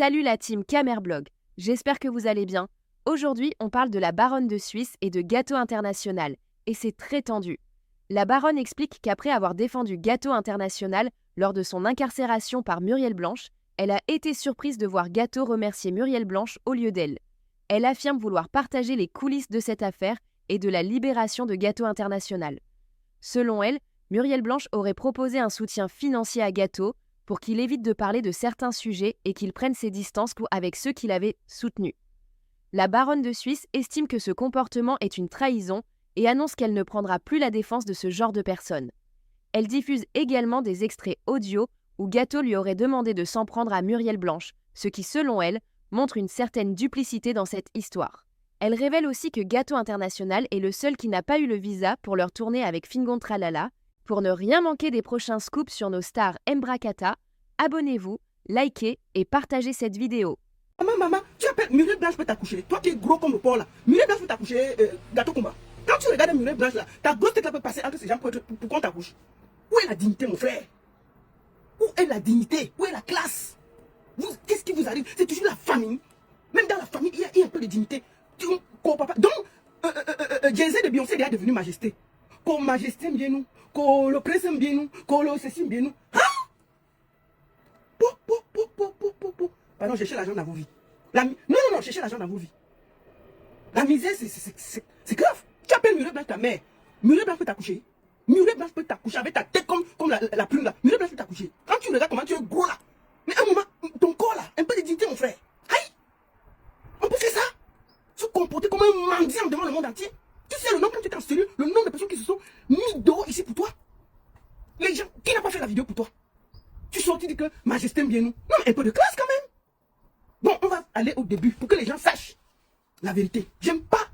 Salut la team Camerblog, j'espère que vous allez bien. Aujourd'hui, on parle de la baronne de Suisse et de Gâteau International, et c'est très tendu. La baronne explique qu'après avoir défendu Gâteau International lors de son incarcération par Muriel Blanche, elle a été surprise de voir Gâteau remercier Muriel Blanche au lieu d'elle. Elle affirme vouloir partager les coulisses de cette affaire et de la libération de Gâteau International. Selon elle, Muriel Blanche aurait proposé un soutien financier à Gâteau pour qu'il évite de parler de certains sujets et qu'il prenne ses distances avec ceux qui l'avaient soutenu. La baronne de Suisse estime que ce comportement est une trahison et annonce qu'elle ne prendra plus la défense de ce genre de personnes. Elle diffuse également des extraits audio où Gâteau lui aurait demandé de s'en prendre à Muriel Blanche, ce qui, selon elle, montre une certaine duplicité dans cette histoire. Elle révèle aussi que Gâteau International est le seul qui n'a pas eu le visa pour leur tournée avec Fingon Tralala. Pour ne rien manquer des prochains scoops sur nos stars Mbrakata, abonnez-vous, likez et partagez cette vidéo. Maman, tu appelles Muriel Blanche peut t'accoucher. Toi qui es gros comme le porc là. Muriel Blanche peut t'accoucher, Gâteau Combat. Quand tu regardes Muriel Blanche là, ta grosse tête là peut passer entre ces gens pour qu'on t'accouche. Où est la dignité, mon frère? Où est la dignité? Où est la classe? Qu'est-ce qui vous arrive? C'est toujours la famille. Même dans la famille, il y a un peu de dignité. Donc, Jay-Z de Beyoncé est devenu majesté. Qu'on majesté bien nous, qu'on le prince bien nous, qu'on le ceci bien nous. Hein? Pardon, cherchez l'argent dans vos vies. Non, cherchez l'argent dans vos vies. La misère, c'est grave. Tu appelles Muriel Blanche ta mère. Muriel Blanche peut t'accoucher. Muriel Blanche peut t'accoucher avec ta tête comme la plume là. Muriel Blanche peut t'accoucher. Quand tu regardes comment tu es gros là. Mais un moment, ton corps là, un peu de dignité, mon frère. Aïe! On peut faire ça? Se comporter comme un mendiant devant le monde entier. Tu sais le nombre quand tu es en cellule, le nombre de personnes qui se sont mis dehors ici pour toi. Les gens, qui n'a pas fait la vidéo pour toi? Tu sors, tu dis que majesté bien nous. Non, mais un peu de classe quand même. Bon, on va aller au début pour que les gens sachent la vérité. J'aime pas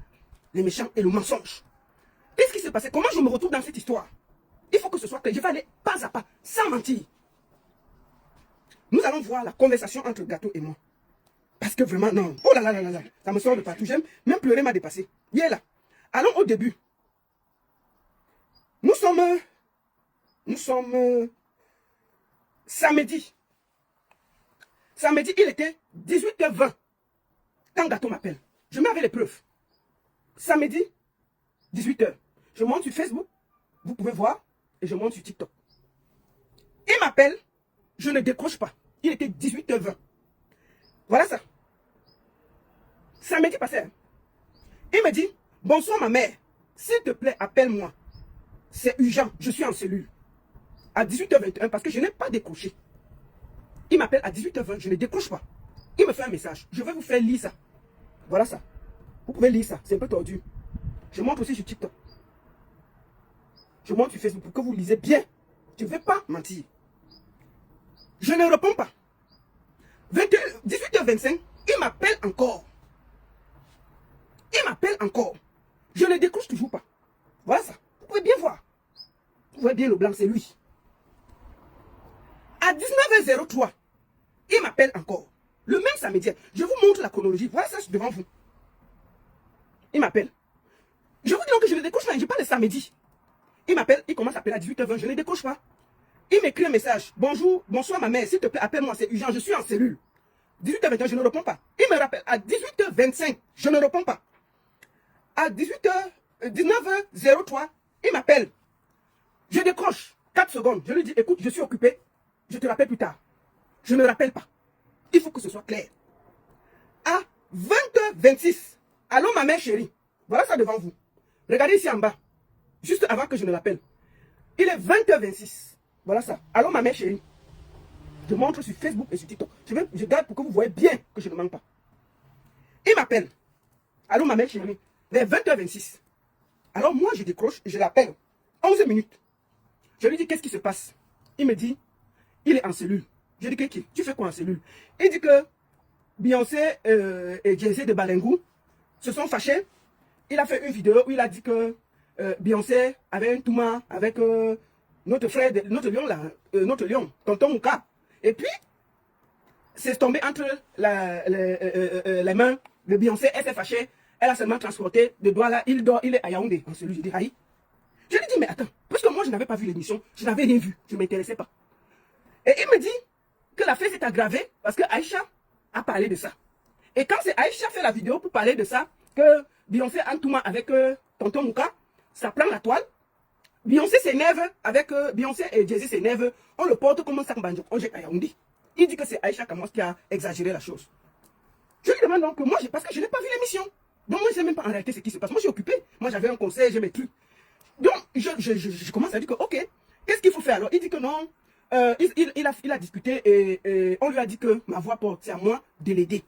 les méchants et le mensonge. Qu'est-ce qui s'est passé? Comment je me retrouve dans cette histoire? Il faut que ce soit clair. Je vais aller pas à pas, sans mentir. Nous allons voir la conversation entre Gâteau et moi. Parce que vraiment, non. Oh là là là là, ça me sort de partout. J'aime, même pleurer m'a dépassé. Il est là. Allons au début. Nous sommes samedi. Samedi, il était 18h20. Quand Gâteau m'appelle, je mets avec les preuves. Samedi, 18h. Je monte sur Facebook, vous pouvez voir, et je monte sur TikTok. Il m'appelle, je ne décroche pas. Il était 18h20. Voilà ça. Samedi passé. Il me dit, bonsoir ma mère, s'il te plaît, appelle-moi. C'est urgent, je suis en cellule. À 18h21, parce que je n'ai pas décroché. Il m'appelle à 18h20, je ne décroche pas. Il me fait un message. Je vais vous faire lire ça. Voilà ça. Vous pouvez lire ça, c'est un peu tordu. Je montre aussi sur TikTok. Je montre sur Facebook pour que vous lisez bien. Je ne vais pas mentir. Je ne réponds pas. 18h25, il m'appelle encore. Il m'appelle encore. Je ne décroche toujours pas. Voilà ça. Vous pouvez bien voir. Vous voyez bien le blanc, c'est lui. À 19h03, il m'appelle encore. Le même samedi. Je vous montre la chronologie. Voilà ça devant vous. Il m'appelle. Je vous dis donc que je ne décroche pas. Je parle le samedi. Il m'appelle. Il commence à appeler à 18h20. Je ne décroche pas. Il m'écrit un message. Bonjour, bonsoir ma mère. S'il te plaît, appelle-moi. C'est urgent. Je suis en cellule. 18h21, je ne réponds pas. Il me rappelle. À 18h25, je ne réponds pas. À 19h03, il m'appelle. Je décroche. 4 secondes. Je lui dis, écoute, je suis occupé. Je te rappelle plus tard. Je ne rappelle pas. Il faut que ce soit clair. À 20h26. Allô ma mère chérie. Voilà ça devant vous. Regardez ici en bas. Juste avant que je ne l'appelle. Il est 20h26. Voilà ça. Allô ma mère chérie. Je montre sur Facebook et sur TikTok. Je garde pour que vous voyez bien que je ne manque pas. Il m'appelle. Allô ma mère chérie. Vers 20h26. Alors moi je décroche et je l'appelle. 11 minutes. Je lui dis qu'est-ce qui se passe. Il me dit, il est en cellule. Je dis que tu fais quoi en cellule? Il dit que Beyoncé et Jay-Z de Balengou se sont fâchés. Il a fait une vidéo où il a dit que Beyoncé avait un touma avec notre frère, notre lion là, notre lion, tonton Mouka. Et puis, c'est tombé entre les mains de Beyoncé, elle s'est fâchée. Elle a seulement transporté le doigt là, il est à Yaoundé en cellule. Je dis, aïe. Je lui dis, mais attends, parce que moi je n'avais pas vu l'émission, je n'avais rien vu, je ne m'intéressais pas. Et il me dit que l'affaire s'est aggravée parce que Aïcha a parlé de ça. Et quand c'est Aïcha fait la vidéo pour parler de ça, que Beyoncé Antouma avec Tonton Mouka, ça prend la toile. Beyoncé s'énerve avec Beyoncé et Jay-Z s'énerve. On le porte comme un sac banjo. On jette à Yaoundé. Il dit que c'est Aïcha Kamos qui a exagéré la chose. Je lui demande donc, moi, parce que je n'ai pas vu l'émission. Donc moi, je ne sais même pas en réalité ce qui se passe. Moi, je suis occupé. Moi, j'avais un conseil, j'ai mes trucs. Donc, je commence à dire que, ok, qu'est-ce qu'il faut faire alors? Il dit que non. Il a discuté et on lui a dit que ma voix porte, c'est à moi de l'aider.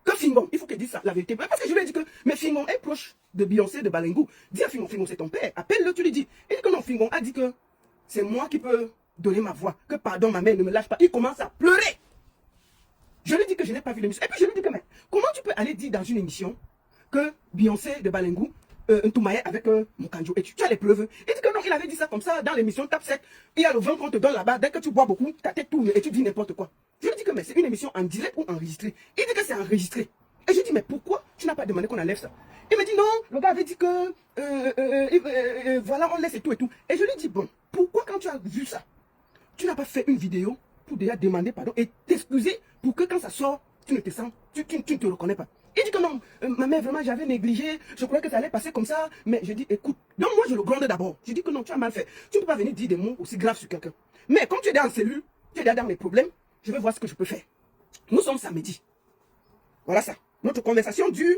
Que Fingon, il faut qu'il dise ça, la vérité. Parce que je lui ai dit que, mais Fingon est proche de Beyoncé, de Balengou. Dis à Fingon, Fingon c'est ton père, appelle-le, tu lui dis. Il dit que non, Fingon a dit que c'est moi qui peux donner ma voix. Que pardon, ma mère ne me lâche pas. Il commence à pleurer. Je lui dis que je n'ai pas vu l'émission. Et puis je lui dis que, mais comment tu peux aller dire dans une émission que Beyoncé de Balengou, Ntoumaye avec Mokanjo, et tu as les preuves. Il dit que non, il avait dit ça comme ça dans l'émission Tap 7. Il y a le vin qu'on te donne là-bas. Dès que tu bois beaucoup, ta tête tourne et tu dis n'importe quoi. Je lui dis que mais c'est une émission en direct ou enregistrée. Il dit que c'est enregistré. Et je dis mais pourquoi tu n'as pas demandé qu'on enlève ça? Il me dit non, le gars avait dit que voilà, on laisse et tout et tout. Et je lui dis bon, pourquoi quand tu as vu ça, tu n'as pas fait une vidéo pour déjà demander pardon et t'excuser pour que quand ça sort, tu ne te sens, tu ne te reconnais pas. Il dit que non, ma mère, vraiment, j'avais négligé, je croyais que ça allait passer comme ça, mais je dis, écoute, donc moi, je le gronde d'abord. Je dis que non, tu as mal fait. Tu ne peux pas venir dire des mots aussi graves sur quelqu'un. Mais comme tu es dans la cellule, tu es déjà dans les problèmes, je vais voir ce que je peux faire. Nous sommes samedi. Voilà ça. Notre conversation dure,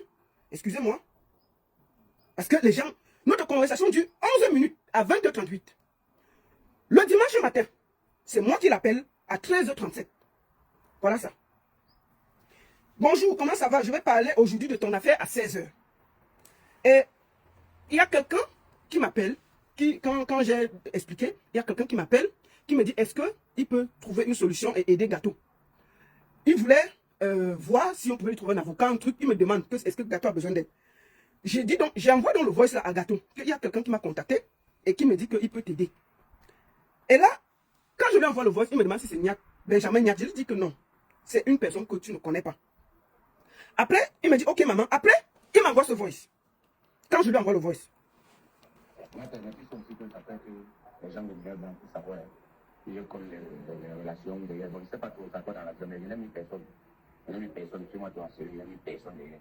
excusez-moi, parce que les gens, notre conversation dure 11 minutes à 20h38. Le dimanche matin, c'est moi qui l'appelle à 13h37. Voilà ça. Bonjour, comment ça va? Je vais parler aujourd'hui de ton affaire à 16h. Et il y a quelqu'un qui m'appelle, quand j'ai expliqué, il y a quelqu'un qui m'appelle, qui me dit, est-ce qu'il peut trouver une solution et aider Gâteau? Il voulait voir si on pouvait lui trouver un avocat, un truc. Il me demande, est-ce que Gâteau a besoin d'aide? J'ai dit donc, j'ai envoyé dans le voice là à Gâteau, qu'il y a quelqu'un qui m'a contacté et qui me dit qu'il peut t'aider. Et là, quand je lui envoie le voice, il me demande si c'est Niak, Benjamin Niak. Je lui dis que non, c'est une personne que tu ne connais pas. Après, il me dit, ok maman. Après, il m'envoie ce voice. Quand je lui envoie le voice. Les gens de bien pour savoir, il y a comme les relations derrière. Bon, je ne sais pas trop ça dans la journée. Il n'y a mis personne. Il n'y a mis personne. Tu m'as dit en série, il n'y a mis personne derrière.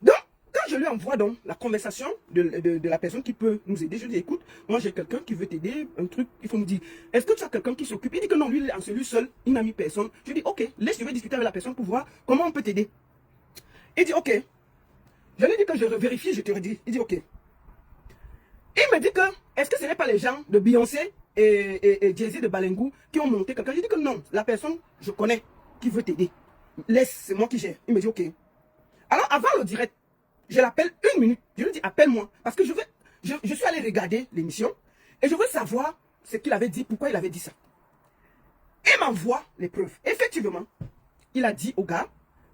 Donc, quand je lui envoie donc la conversation de la personne qui peut nous aider, je lui dis, écoute, moi j'ai quelqu'un qui veut t'aider, un truc, il faut me dire, est-ce que tu as quelqu'un qui s'occupe? Il dit que non, lui il est en cellule seul, il n'a mis personne. Je lui dis, ok, laisse, je vais discuter avec la personne pour voir comment on peut t'aider. Il dit, ok. Je lui dis que je vérifie, je te redis. Il dit, ok. Il me dit que, est-ce que ce n'est pas les gens de Beyoncé et Jay-Z de Balengou qui ont monté quelqu'un? Je dis que non, la personne, je connais, qui veut t'aider. Laisse, c'est moi qui gère. Il me dit, ok. Alors, avant le direct, je l'appelle 1 minute. Je lui dis, appelle-moi. Parce que je suis allé regarder l'émission et je veux savoir ce qu'il avait dit, pourquoi il avait dit ça. Il m'envoie les preuves. Effectivement, il a dit au gars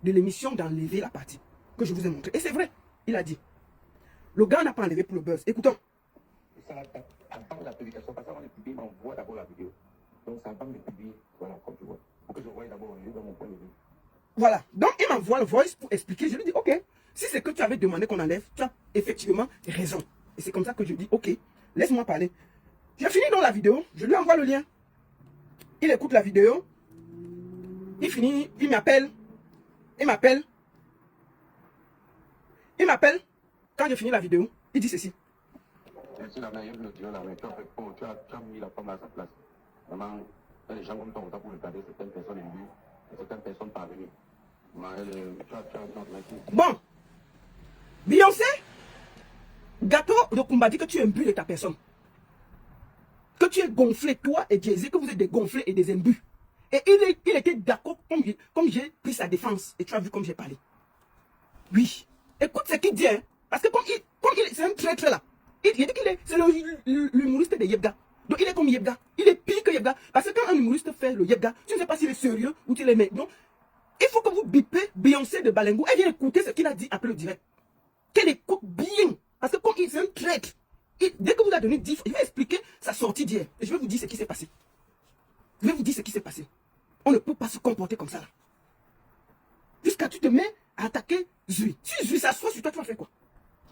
de l'émission d'enlever la partie que je vous ai montré. Et c'est vrai, il a dit. Le gars n'a pas enlevé pour le buzz. Écoutons. Avant la publication, parce qu'on est publié, on voit d'abord la vidéo. Donc, ça va me publier, voilà, comme tu vois. Pour que je voie d'abord dans mon point de vue. Voilà. Donc, il m'envoie le voice pour expliquer. Je lui dis, ok, si c'est que tu avais demandé qu'on enlève, tu as effectivement raison. Et c'est comme ça que je dis, ok, laisse-moi parler. J'ai fini dans la vidéo, je lui envoie le lien. Il écoute la vidéo. Il finit, il m'appelle. Il m'appelle. Il m'appelle. Quand j'ai fini la vidéo, il dit ceci. Tu as mis la femme à sa place. Vraiment, les gens comme toi, on t'a pour regarder certaines personnes élues, certaines personnes parvenues. Bon, Beyoncé, Gâteau de Kumba dit que tu es imbu de ta personne. Que tu es gonflé, toi et Jay-Z, que vous êtes des gonflés et des imbus. Et il était d'accord comme j'ai pris sa défense. Et tu as vu comme j'ai parlé. Oui. Écoute ce qu'il dit, hein. Parce que c'est un traître là. Il dit qu'il c'est l'humoriste de Yebga. Donc il est comme Yebga. Il est pire que Yebga. Parce que quand un humoriste fait le Yebga, tu ne sais pas s'il est sérieux ou s'il est mec. Donc, il faut que vous bipez Beyoncé de Balengou. Elle vient écouter ce qu'il a dit après le direct. Qu'elle écoute bien. Parce que comme c'est un traître. Dès que vous a donné 10, il va expliquer sa sortie d'hier. Et je vais vous dire ce qui s'est passé. Je vais vous dire ce qui s'est passé. On ne peut pas se comporter comme ça là. Jusqu'à tu te mets à attaquer Zui. Si Zui s'assoit sur toi, tu vas faire quoi?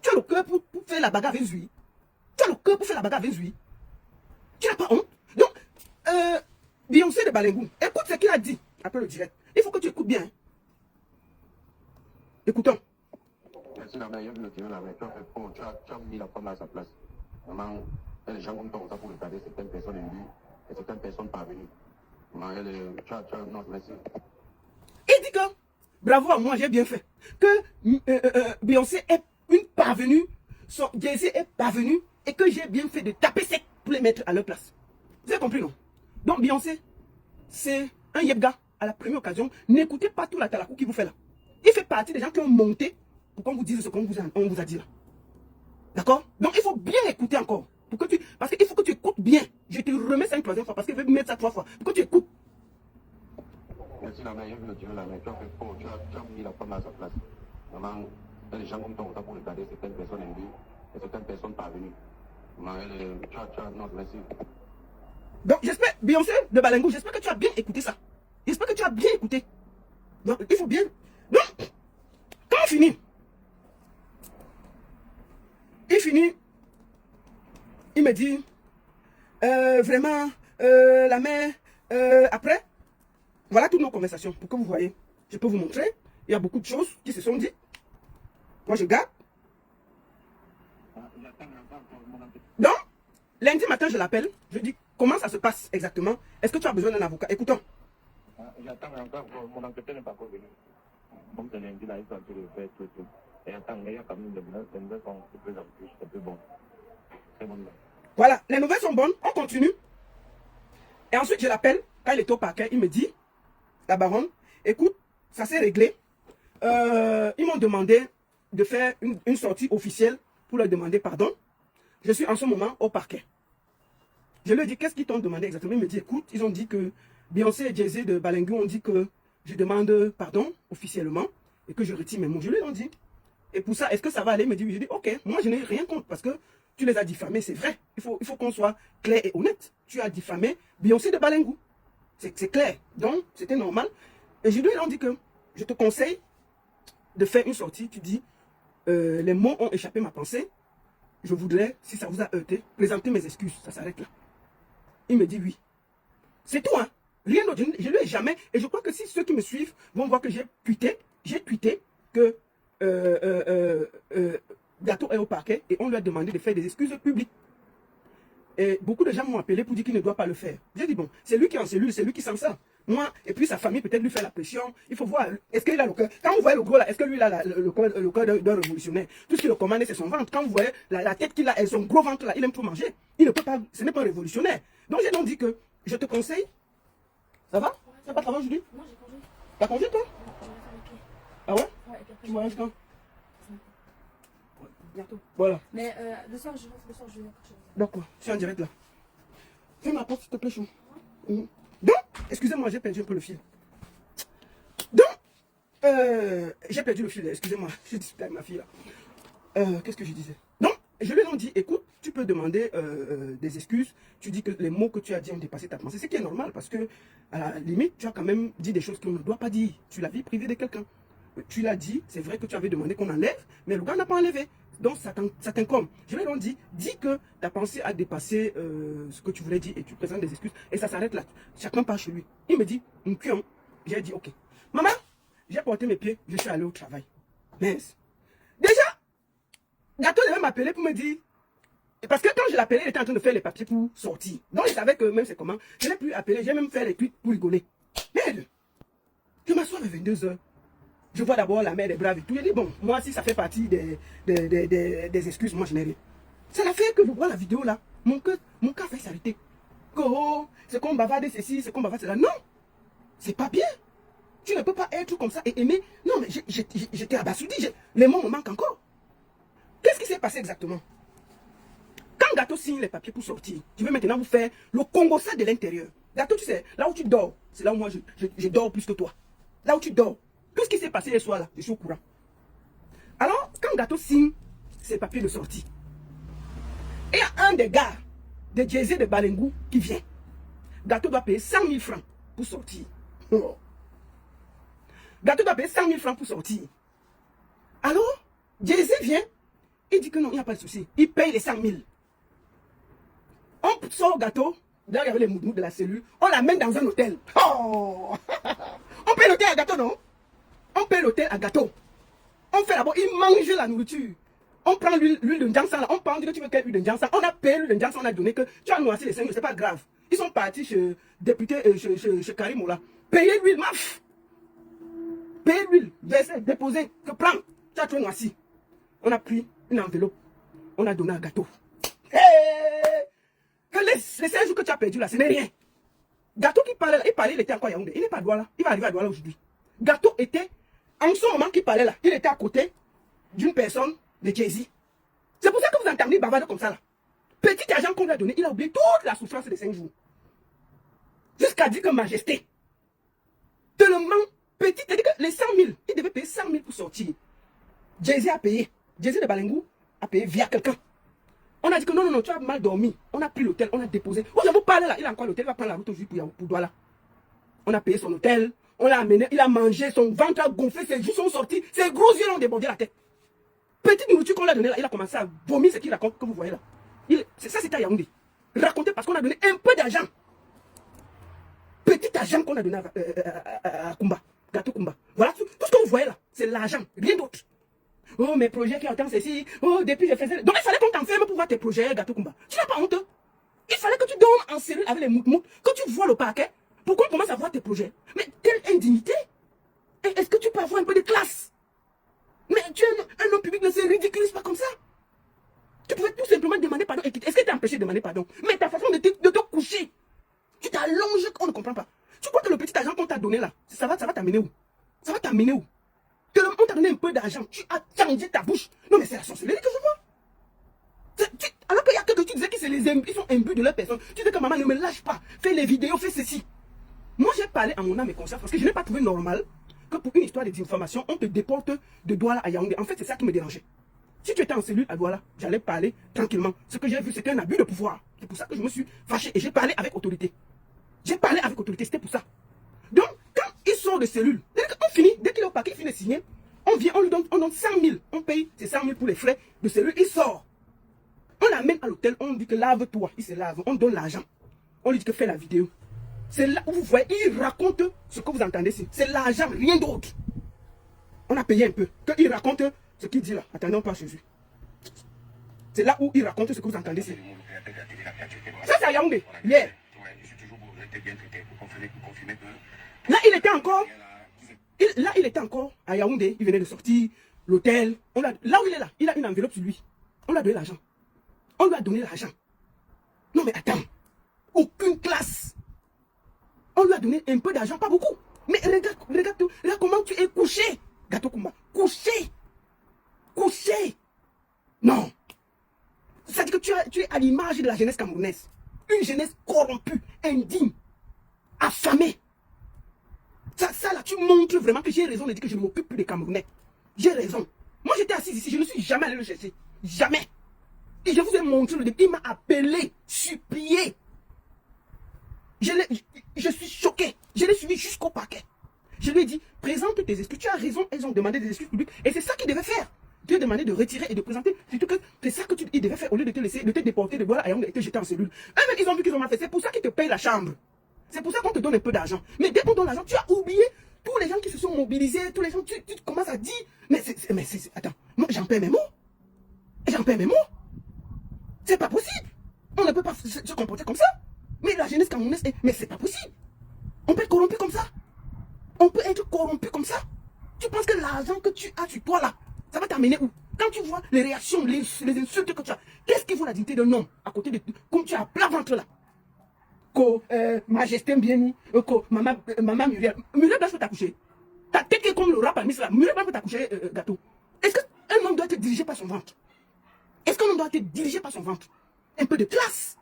Tu as le cœur pour faire la bagarre avec Zui. Tu as le cœur pour faire la bagarre avec Zui. Tu n'as pas honte. Donc, Beyoncé de Balengou, écoute ce qu'il a dit après le direct. Il faut que tu écoutes bien. Écoutons. Merci la mère, il y a le tiré la mère. Tu as mis la femme à sa place. Maman, il y a des gens comme toi pour regarder certaines personnes élues et certaines personnes parvenues. Maman, non, merci. Il dit que, bravo à moi, j'ai bien fait. Que Beyoncé est une parvenue, son Jay-Z est parvenu et que j'ai bien fait de taper sec pour les mettre à leur place. Vous avez compris, non? Donc Beyoncé, c'est un yebga à la première occasion. N'écoutez pas tout la talakou qui vous fait là. Il fait partie des gens qui ont monté pour qu'on vous dise ce qu'on vous a dit là. D'accord? Donc il faut bien écouter encore. Parce qu'il faut que tu écoutes bien. Je te remets ça une troisième fois parce qu'il veut mettre ça 3 fois. Pour que tu écoutes. Merci la mère, il y a le tiré la mère. Tu as mis la femme à sa place. Maman, il y a des gens comme toi pour regarder certaines personnes élues et certaines personnes parvenues. Maman, non, merci. Donc j'espère, Beyoncé de Balengo, j'espère que tu as bien écouté ça. J'espère que tu as bien écouté. Donc il faut bien. Donc, quand on finit, il me dit, vraiment, la mère, après, voilà toutes nos conversations pour que vous voyez. Je peux vous montrer, il y a beaucoup de choses qui se sont dites. Moi je garde. Donc, lundi matin je l'appelle, je dis, comment ça se passe exactement? Est-ce que tu as besoin d'un avocat? Écoutons. J'attends encore, mon entretien n'est pas encore venu. Comme c'est lundi, là, ils sont en train de faire tout. Et attends, il y a quand même des nouvelles sont de plus en plus, c'est plus bon. C'est bon. Voilà, les nouvelles sont bonnes, on continue. Et ensuite, je l'appelle, quand il est au parquet, il me dit, la baronne, écoute, ça s'est réglé. Ils m'ont demandé de faire une sortie officielle pour leur demander pardon. Je suis en ce moment au parquet. Je lui ai dit, qu'est-ce qu'ils t'ont demandé exactement? Il me dit, écoute, ils ont dit que Beyoncé et Jay-Z de Balengu ont dit que je demande pardon officiellement et que je retire mes mots. Je lui ai dit. Et pour ça, est-ce que ça va aller? Il me dit, oui. Je dis, ok, moi je n'ai rien contre parce que tu les as diffamés, c'est vrai. Il faut qu'on soit clair et honnête. Tu as diffamé Beyoncé de Balengu. C'est clair. Donc, c'était normal. Et je lui ai dit que je te conseille de faire une sortie. Tu dis, les mots ont échappé ma pensée. Je voudrais, si ça vous a heurté, présenter mes excuses. Ça s'arrête là. Il me dit oui. C'est tout, hein. Rien d'autre. Je ne lui ai jamais. Et je crois que si ceux qui me suivent vont voir que j'ai tweeté que Gato est au parquet et on lui a demandé de faire des excuses publiques. Et beaucoup de gens m'ont appelé pour dire qu'il ne doit pas le faire. J'ai dit, bon, c'est lui qui est en cellule, c'est lui qui sent ça. Moi, et puis sa famille peut-être lui fait la pression. Il faut voir, est-ce qu'il a le cœur? Quand vous voyez le gros là, est-ce que lui il a le cœur d'un révolutionnaire? Tout ce qui le commande, c'est son ventre. Quand vous voyez la tête qu'il a et son gros ventre là, il aime tout manger. Il ne peut pas, ce n'est pas un révolutionnaire. Donc j'ai donc dit que je te conseille. Ça va? Tu n'as pas travaillé aujourd'hui? Non, j'ai congé. T'as congé toi? Ah ouais? Ouais, et puis après, Tu voyages quand? bientôt. Voilà. Mais le soir, je rentre, le soir, je viens. D'accord, je suis en direct là. Fais ma porte, s'il te plaît, chou. Donc, excusez-moi, j'ai perdu un peu le fil. Donc, j'ai perdu le fil, excusez-moi, je discute avec ma fille là. Qu'est-ce que je disais? Donc, je lui ai dit, écoute, tu peux demander des excuses. Tu dis que les mots que tu as dit ont dépassé ta pensée. Ce qui est normal parce que, à la limite, tu as quand même dit des choses qu'on ne doit pas dire. Tu l'as vie privée de quelqu'un. Tu l'as dit, c'est vrai que tu avais demandé qu'on enlève, mais le gars n'a pas enlevé. Donc ça t'incombe. Je lui ai donc dit, dis que ta pensée a dépassé ce que tu voulais dire et tu présentes des excuses et ça s'arrête là. Chacun part chez lui. Il me dit, j'ai dit, ok. Maman, j'ai porté mes pieds, je suis allé au travail. Mais déjà, Gato devait m'appeler pour me dire, parce que quand je l'appelais, il était en train de faire les papiers pour sortir. Donc il savait que même c'est comment. Je n'ai plus appelé, j'ai même fait les tweets pour rigoler. Merde, je m'assois à 22h. Je vois d'abord la mère des braves et tout. Je dis, bon, moi, si ça fait partie des excuses, moi, je n'ai rien. Ça l'a fait que je vois la vidéo là. Mon cœur fait s'arrêter. Oh, c'est qu'on bavarde ceci, c'est qu'on bavarde cela. Non, c'est pas bien. Tu ne peux pas être comme ça et aimer. Non, mais j'étais abasourdi. Les mots me manquent encore. Qu'est-ce qui s'est passé exactement? Quand Gato signe les papiers pour sortir, je vais maintenant vous faire le Congo ça de l'intérieur. Gato, tu sais, là où tu dors, c'est là où moi, je dors plus que toi. Là où tu dors. Tout ce qui s'est passé hier soir là, je suis au courant. Alors, quand Gato signe ses papiers de sortie, il y a un des gars de Jay-Z de Balengu qui vient. Gato doit payer 100 000 francs pour sortir. Oh. Gato doit payer 100 000 francs pour sortir. Alors, Jay-Z vient, il dit que non, il n'y a pas de souci. Il paye les 100 000. On sort Gato, là il y avait les moudous de la cellule, on l'amène dans un hôtel. Oh. On paye l'hôtel à Gato, non? On paye l'hôtel à Gato. On fait d'abord, ils mangent la nourriture. On prend l'huile de Ndiansang là, on prend, on dit que tu veux quelle huile de Ndiansang. On a payé l'huile de Ndiansang, on a donné que tu as noirci les 5 jours, c'est pas grave. Ils sont partis chez député, chez Karim là. Payez l'huile, maf. Payez l'huile, versez, déposez, que prends. Tu as tout noirci. On a pris une enveloppe, on a donné un gâteau. Hey! Que les 5 jours que tu as perdu là, ce n'est rien. Gâteau qui parlait là, il était encore à Yaoundé. Il n'est pas à Douala, il va arriver à Douala aujourd'hui. Gâteau était, en ce moment qu'il parlait là, il était à côté d'une personne de Jay-Z. C'est pour ça que vous entendez bavarder comme ça là. Petit argent qu'on lui a donné, il a oublié toute la souffrance de 5 jours. Jusqu'à dire que majesté. Tellement petit, c'est-à-dire que les 100 000, il devait payer 100 000 pour sortir. Jay-Z a payé. Jay-Z de Balengou a payé via quelqu'un. On a dit que non, non, non, tu as mal dormi. On a pris l'hôtel, on a déposé. Oh, je vous parle là, il a encore l'hôtel, il va prendre la route aujourd'hui pour Douala. On a payé son hôtel, on l'a amené, il a mangé, son ventre a gonflé, ses joues sont sortis, ses gros yeux l'ont débordé la tête. Petite nourriture qu'on lui a donnée là, il a commencé à vomir ce qu'il raconte, que vous voyez là. Ça, c'était à Yaoundé. Raconté parce qu'on a donné un peu d'argent. Petit argent qu'on a donné à Kumba, Gâteau Kumba. Voilà, tout ce que vous voyez là, c'est l'argent, rien d'autre. Oh, mes projets qui attendent ceci. Oh, depuis je faisais. Donc il fallait qu'on t'enferme pour voir tes projets, Gâteau Kumba. Tu n'as pas honte. Il fallait que tu dormes en cellule avec les moutmout. Quand tu vois le parquet, pour qu'on commence à voir tes projets. Mais quelle indignité. Est-ce que tu peux avoir un peu de classe? Mais tu es un homme public, ne se ridiculise pas comme ça. Tu pouvais tout simplement demander pardon. Est-ce que tu es empêché de demander pardon? Mais ta façon de te coucher, tu t'allonges, on ne comprend pas. Tu crois que le petit argent qu'on t'a donné là, ça va t'amener où? Ça va t'amener où? On t'a donné un peu d'argent, tu as changé ta bouche. Non mais c'est la sorcellerie que je vois. Alors qu'il y a que tu disais qu'ils sont imbus de leur personne. Tu dis que maman ne me lâche pas, fais les vidéos, fais ceci. Moi j'ai parlé à mon âme et conscience parce que je n'ai pas trouvé normal que pour une histoire de désinformation, on te déporte de Douala à Yaoundé. En fait c'est ça qui me dérangeait. Si tu étais en cellule à Douala, j'allais parler tranquillement. Ce que j'ai vu c'était un abus de pouvoir. C'est pour ça que je me suis fâché et j'ai parlé avec autorité. J'ai parlé avec autorité, c'était pour ça. Donc, quand il sort de cellule, on finit, dès qu'il est au paquet, il finit de signer, on vient, on donne 100 000. On paye ces 100 000 pour les frais de cellule, il sort. On l'amène à l'hôtel, on dit que lave-toi, il se lave, on donne l'argent. On lui dit que fais la vidéo. C'est là où vous voyez, il raconte ce que vous entendez ici. C'est l'argent, rien d'autre. On a payé un peu. Il raconte ce qu'il dit là. Attendez, on passe Jésus. C'est là où il raconte ce que vous entendez ici. Ça, c'est à Yaoundé, hier. Là, il était encore. Là, il était encore à Yaoundé. Il venait de sortir. L'hôtel. Là où il est là, il a une enveloppe sur lui. On lui a donné l'argent. On lui a donné l'argent. Non, mais attends. Aucune classe. On lui a donné un peu d'argent, pas beaucoup. Mais regarde comment tu es couché. Gâteau Kumba. Couché. Couché. Non. C'est-à-dire que tu es à l'image de la jeunesse camerounaise. Une jeunesse corrompue, indigne, affamée. Ça là, tu montres vraiment que j'ai raison de dire que je ne m'occupe plus des Camerounais. J'ai raison. Moi j'étais assis ici, je ne suis jamais allé le chercher. Jamais. Et je vous ai montré le début. Il m'a appelé, supplié. Je suis choqué. Je l'ai suivi jusqu'au paquet. Je lui ai dit, présente tes excuses. Tu as raison, elles ont demandé des excuses publiques. Et c'est ça qu'ils devaient faire. Tu as demandé de retirer et de présenter. Surtout que c'est ça que ils devaient faire au lieu de te laisser, de te déporter de Douala à Yaoundé et te jeter en cellule. Eux-mêmes, ils ont vu qu'ils ont mal fait. C'est pour ça qu'ils te payent la chambre. C'est pour ça qu'on te donne un peu d'argent. Mais dès qu'on donne l'argent, tu as oublié tous les gens qui se sont mobilisés, tous les gens, tu commences à dire, attends, moi j'en perds mes mots. J'en perds mes mots. C'est pas possible. On ne peut pas se comporter comme ça. Mais la jeunesse camerounaise, mais c'est pas possible. On peut être corrompu comme ça. On peut être corrompu comme ça. Tu penses que l'argent que tu as sur toi là, ça va t'amener où? Quand tu vois les réactions, les insultes que tu as, qu'est-ce qui vaut la dignité d'un homme à côté de comme tu as plat ventre là? Majesté bien maman Muriel. Muriel Blanche peut t'accoucher. Ta tête est comme le rap à Miss là. Muriel Blanche peut t'accoucher, Gâteau. Est-ce qu'un homme doit être dirigé par son ventre? Est-ce qu'un homme doit être dirigé par son ventre? Un peu de classe.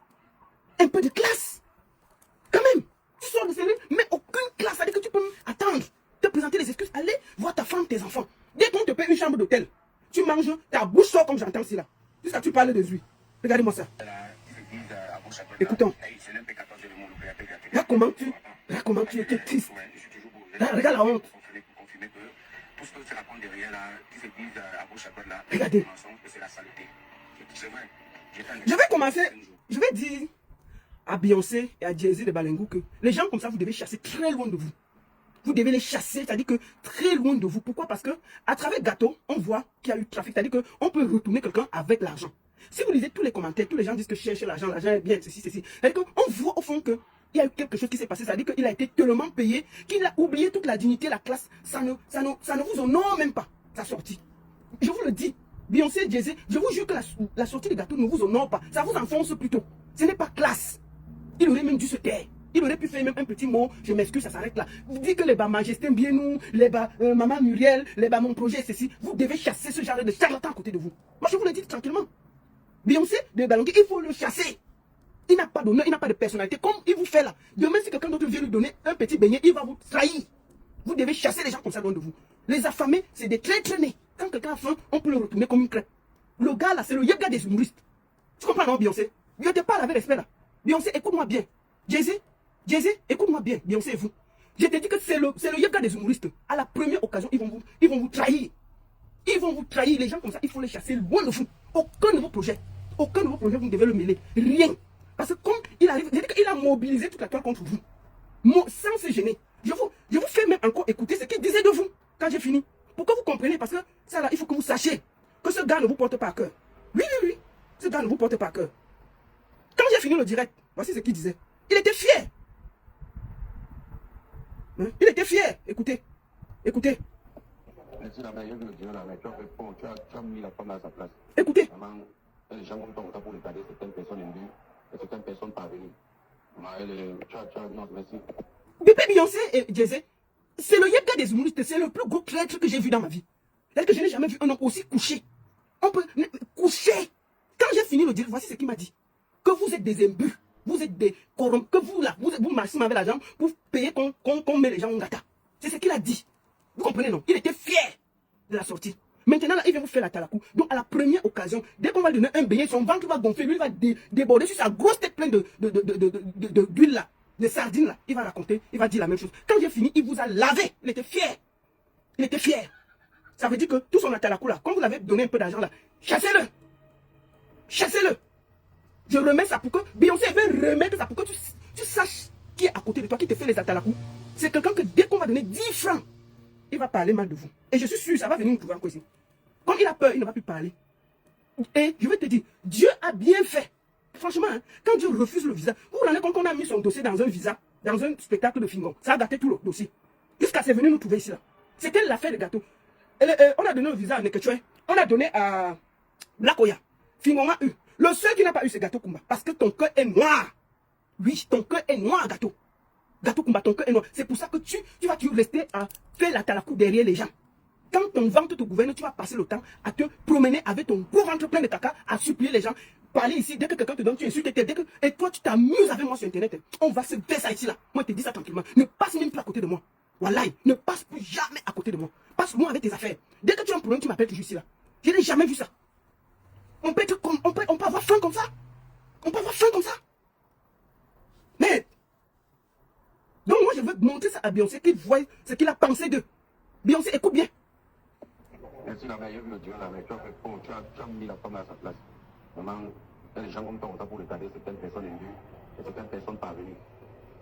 Un peu de classe. Quand même. Tu sors de cellule, mais aucune classe. C'est-à-dire que tu peux attendre, te présenter les excuses, aller voir ta femme, tes enfants. Dès qu'on te paie une chambre d'hôtel, tu manges, ta bouche sort comme j'entends ici là. Jusqu'à tu parles de lui. Regardez-moi ça. Écoutons. Là comment tu étais triste. Là, regarde la honte. Regardez. Je vais dire à Beyoncé et à Jay-Z de Balengou que les gens comme ça, vous devez chasser très loin de vous. Vous devez les chasser, c'est-à-dire que très loin de vous. Pourquoi? Parce que à travers gâteau, on voit qu'il y a eu trafic, c'est-à-dire qu'on peut retourner quelqu'un avec l'argent. Si vous lisez tous les commentaires, tous les gens disent que chercher l'argent est bien, ceci. C'est-à-dire qu'on voit au fond qu'il y a eu quelque chose qui s'est passé, c'est-à-dire qu'il a été tellement payé qu'il a oublié toute la dignité, la classe. Ça ne vous honore même pas, sa sortie. Je vous le dis, Beyoncé, Jay-Z, je vous jure que la sortie de gâteau ne vous honore pas. Ça vous enfonce plutôt. Ce n'est pas classe. Il aurait même dû se taire. Il aurait pu faire même un petit mot, je m'excuse, ça s'arrête là. Vous dites que les bas Majesté bien nous, les bas Maman Muriel, les bas Mon Projet, ceci. Vous devez chasser ce genre de charlatan à côté de vous. Moi, je vous le dis tranquillement. Beyoncé de Balongue, il faut le chasser. Il n'a pas d'honneur, il n'a pas de personnalité, comme il vous fait là. Demain, si quelqu'un d'autre vient lui donner un petit beignet, il va vous trahir. Vous devez chasser les gens comme ça loin de vous. Les affamés, c'est des traîtres nés. Quand quelqu'un a faim, on peut le retourner comme une crêpe. Le gars là, c'est le gars des humoristes. Tu comprends non, Beyoncé? Je te parle avec respect là. Beyoncé, écoute-moi bien. Jay-Z, écoute-moi bien, Beyoncé et vous. Je te dis que c'est le gars des humoristes. À la première occasion, ils vont vous trahir. Ils vont vous trahir. Les gens comme ça, il faut les chasser loin de vous. Aucun nouveau projet, vous ne devez le mêler. Rien. Parce que comme il arrive, il a mobilisé toute la toile contre vous. Sans se gêner. Je vous fais même encore écouter ce qu'il disait de vous quand j'ai fini. Pour que vous compreniez, parce que ça là, il faut que vous sachiez que ce gars ne vous porte pas à cœur. Oui. Ce gars ne vous porte pas à cœur. Quand j'ai fini le direct, voici ce qu'il disait. Il était fier. Hein? Il était fier. Écoutez. Mais si la meilleure le Dieu, là, mais tu as mis la femme à sa place. Écoutez. Maman, les gens comme toi, pour regarder certaines personnes imbues et certaines personnes parvenues. Non, merci. Bébé Beyoncé et Jay-Z, c'est le gars des humoristes, c'est le plus gros traître que j'ai vu dans ma vie. C'est-à-dire que je n'ai jamais vu un homme aussi couché. On peut coucher. Quand j'ai fini le direct, voici ce qu'il m'a dit. Que vous êtes des imbus, vous êtes des corrompus, que vous là, vous marchez avec l'argent pour payer qu'on met les gens en gata. C'est ce qu'il a dit. Vous comprenez non? Il était fier de la sortie. Maintenant là, il vient vous faire la talakou. Donc à la première occasion, dès qu'on va lui donner un beignet, son ventre va gonfler, lui il va déborder sur sa grosse tête pleine d'huile là, de sardines là. Il va raconter, il va dire la même chose. Quand j'ai fini, il vous a lavé. Il était fier. Il était fier. Ça veut dire que tout son atalakou là, quand vous l'avez donné un peu d'argent là, chassez-le. Chassez-le. Je remets ça pour que Beyoncé veut remettre ça pour que tu saches qui est à côté de toi, qui te fait les atalakou. C'est quelqu'un que dès qu'on va donner 10 francs, il va parler mal de vous. Et je suis sûr, ça va venir nous trouver encore ici. Comme il a peur, il ne va plus parler. Et je vais te dire, Dieu a bien fait. Franchement, hein, quand Dieu refuse le visa, vous vous rendez compte qu'on a mis son dossier dans un visa, dans un spectacle de Fingon. Ça a gâté tout le dossier. Jusqu'à c'est venu nous trouver ici là. C'était l'affaire de gâteau. On a donné un visa à Nekechoué. On a donné à Blakoya. Fingon a eu. Le seul qui n'a pas eu, c'est Gâteau Kumba. Parce que ton cœur est noir. Oui, ton cœur est noir, Gâteau. Gâteau Kumba, ton cœur est noir. C'est pour ça que tu vas toujours rester à faire la talakou derrière les gens. Quand ton ventre te gouverne, tu vas passer le temps à te promener avec ton gros ventre plein de caca, à supplier les gens. Parler ici, dès que quelqu'un te donne, tu insultes. Et toi, tu t'amuses avec moi sur Internet. On va se faire ça ici, là. Moi, je te dis ça tranquillement. Ne passe même plus à côté de moi. Wallahi, ne passe plus jamais à côté de moi. Passe-moi avec tes affaires. Dès que tu as un problème, tu m'appelles toujours ici, là. Je n'ai jamais vu ça. On peut avoir faim comme ça. On peut avoir faim comme ça. Mais, donc moi je veux montrer ça à Beyoncé, qu'il voit ce qu'il a pensé d'eux. Beyoncé, écoute bien. Merci la meilleure le Dieu, là, mais tu as mis la femme à sa place. Maman, les gens comme toi, pour regarder certaines personnes imbues et certaines personnes parvenues.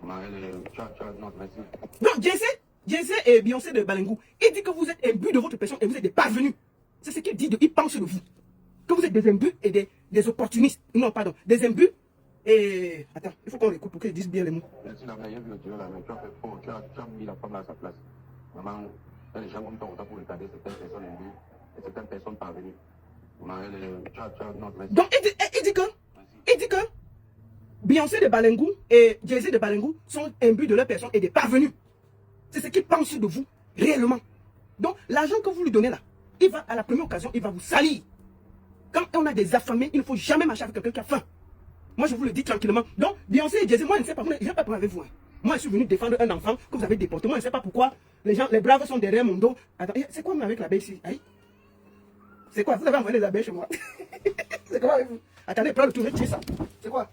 Maman, non, merci. Donc Jay-Z et Beyoncé de Balengou, il dit que vous êtes imbus de votre personne et vous êtes des parvenus. C'est ce qu'il dit, il pense de vous. Que vous êtes des imbus et des opportunistes. Non, pardon, des imbus et... Attends, il faut qu'on l'écoute pour qu'ils disent bien les mots. Merci la meilleure le Dieu, là, mais tu as mis la femme à sa place. Maman, les gens comme toi, pour regarder certaines personnes imbues et certaines personnes parvenues. Maman, non, merci. Donc il dit que Beyoncé de Balengou et Jay-Z de Balengou sont imbus de leur personne et des parvenus. C'est ce qu'il pense de vous, réellement. Donc l'argent que vous lui donnez là, il va, à la première occasion, il va vous salir. Quand on a des affamés, il ne faut jamais marcher avec quelqu'un qui a faim. Moi, je vous le dis tranquillement. Donc, Beyoncé et Jay-Z, moi, je ne sais pas, je n'ai pas parlé avec vous. Hein. Moi, je suis venu défendre un enfant que vous avez déporté. Moi, je ne sais pas pourquoi les braves sont derrière mon dos. Attends, c'est quoi avec l'abeille ici? C'est quoi? Vous avez envoyé les abeilles chez moi. C'est quoi avec vous? Attendez, prends le tour, tiens ça. C'est quoi?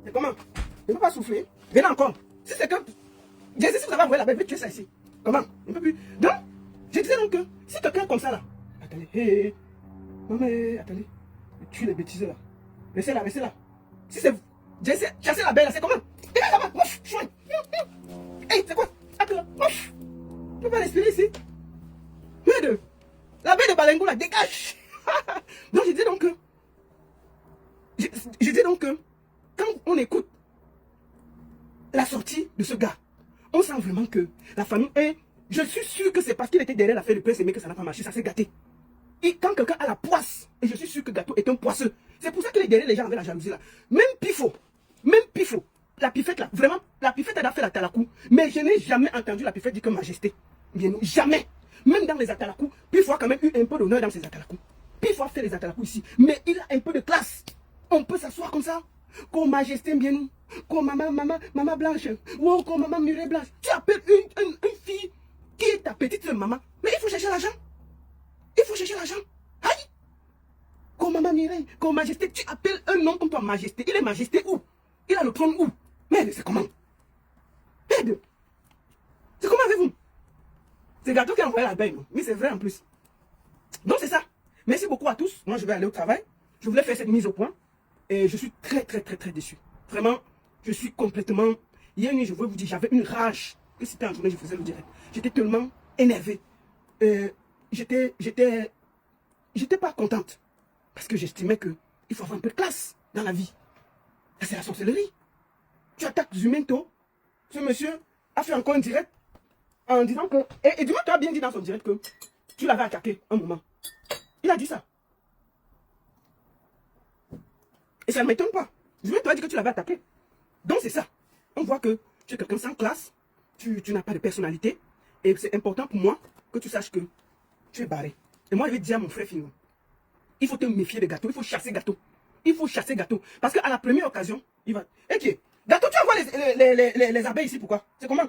C'est comment? Je ne peux pas souffler. Venez encore. Si c'est que... Jay-Z, si vous avez envoyé l'abeille, je vais tuer ça ici. Comment? Je ne peux plus. Donc, je disais donc que si quelqu'un comme ça là... Attendez, non mais attendez. Je tue les bêtises là. Laissez là, laissez là. Si c'est chasser la belle, c'est comment? Dégage là-bas. Mouf, chouin. Hey, c'est quoi? Attends là. Mouf. Tu peux pas respirer ici. Merde. La baie de Balengo là, dégage. Donc je dis donc que. Je dis donc que. Quand on écoute la sortie de ce gars, on sent vraiment que la famille est. Je suis sûr que c'est parce qu'il était derrière l'affaire du prince aimé que ça n'a pas marché, ça s'est gâté. Et quand quelqu'un a la poisse, et je suis sûr que Gâteau est un poisseux, c'est pour ça qu'il est derrière les gens avec la jalousie là. Même Pifo, la pifette là, vraiment, la pifette elle a fait la talakou, mais je n'ai jamais entendu la pifette dire que majesté. Bien, jamais. Même dans les atalakou, Pifo a quand même eu un peu d'honneur dans ses atalakou. Pifo a fait les atalakou ici, mais il a un peu de classe. On peut s'asseoir comme ça. Comme majesté bien nous, comme maman blanche, ou comme maman murée blanche. Tu appelles une fille qui est ta petite maman, mais il faut chercher l'argent. Il faut chercher l'argent. Aïe! Comme maman Mireille, comme majesté, tu appelles un nom comme toi majesté. Il est majesté où? Il a le trône où? Merde, c'est comment? Merde! C'est comment avec vous? C'est Gâteau qui a envoyé la baie, non? Oui, c'est vrai en plus. Donc c'est ça. Merci beaucoup à tous. Moi, je vais aller au travail. Je voulais faire cette mise au point. Et je suis très déçu. Vraiment, je suis complètement... Hier nuit, je veux vous dire, j'avais une rage. Et c'était en journée, je faisais le direct. J'étais tellement énervé. J'étais pas contente. Parce que j'estimais qu'il faut avoir un peu de classe dans la vie. Ça, c'est la sorcellerie. Tu attaques Zumento. Ce monsieur a fait encore un direct en disant que... Et du moins, tu as bien dit dans son direct que tu l'avais attaqué un moment. Il a dit ça. Et ça ne m'étonne pas. Zumento a dit que tu l'avais attaqué. Donc c'est ça. On voit que tu es quelqu'un sans classe. Tu n'as pas de personnalité. Et c'est important pour moi que tu saches que tu es barré. Et moi, je vais dire à mon frère Fingo, il faut te méfier des gâteaux. Il faut chasser Gâteau. Il faut chasser Gâteau. Parce qu'à la première occasion, il va... Ok. Gâteau, tu envoies les abeilles ici, pourquoi? C'est comment?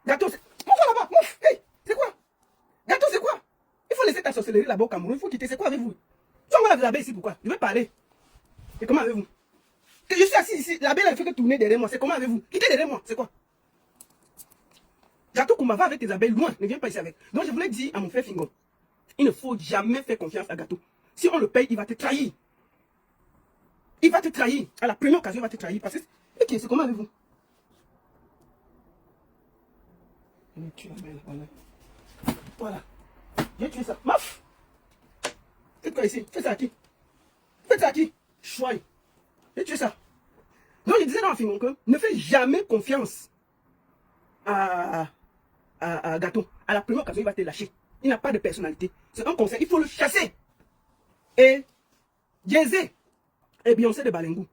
Gâteau, c'est... Pourquoi là-bas? Ouf, hey, c'est quoi? Gâteau, c'est quoi? Il faut laisser ta sorcellerie là-bas au Cameroun. Il faut quitter. C'est quoi avec vous? Tu envoies les abeilles ici, pourquoi? Je vais parler. Et comment avec vous? Que je suis assis ici, l'abeille elle fait que tourner derrière moi. C'est comment avec vous? Quittez derrière moi. C'est quoi? Gâteau Koumba, va avec tes abeilles loin. Ne viens pas ici avec. Donc je voulais dire à mon frère Fingo, il ne faut jamais faire confiance à Gâteau. Si on le paye, il va te trahir. Il va te trahir. À la première occasion, il va te trahir. Parce que... Ok, c'est comment avec vous? Voilà. J'ai tué ça. Maf! Faites quoi ici? Faites ça à qui? Faites ça à qui? Chouaille. J'ai tué ça. Donc je disais dans Fingo que ne fais jamais confiance à Gâteau. À la première occasion, il va te lâcher. Il n'a pas de personnalité. C'est un conseil. Il faut le chasser. Et Jay-Z et Beyoncé de Balengo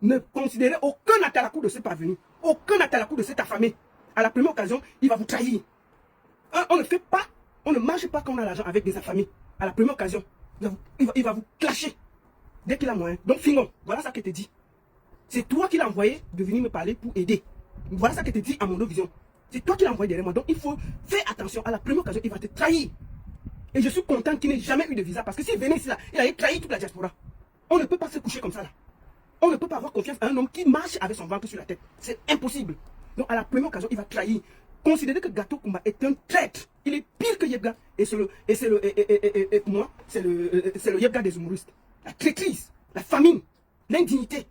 ne considérez aucun atalakou de ce parvenu. Aucun atalakou de cette affamé. À la première occasion, il va vous trahir. On ne fait pas, on ne marche pas quand on a l'argent avec des affamés. À la première occasion, il va vous clasher. Dès qu'il a moyen. Donc Fingon, voilà ça que te dit. C'est toi qui l'as envoyé de venir me parler pour aider. Voilà ça que te dit à mon vision. C'est toi qui l'as envoyé derrière moi. Donc il faut faire attention. À la première occasion, il va te trahir. Et je suis content qu'il n'ait jamais eu de visa. Parce que s'il venait ici, là, il allait trahir toute la diaspora. On ne peut pas se coucher comme ça là. On ne peut pas avoir confiance à un homme qui marche avec son ventre sur la tête. C'est impossible. Donc à la première occasion, il va trahir. Considérez que Gâteau Koumba est un traître. Il est pire que Yebga. Et pour moi, c'est le Yebga des humoristes. La traîtrise, la famine, l'indignité.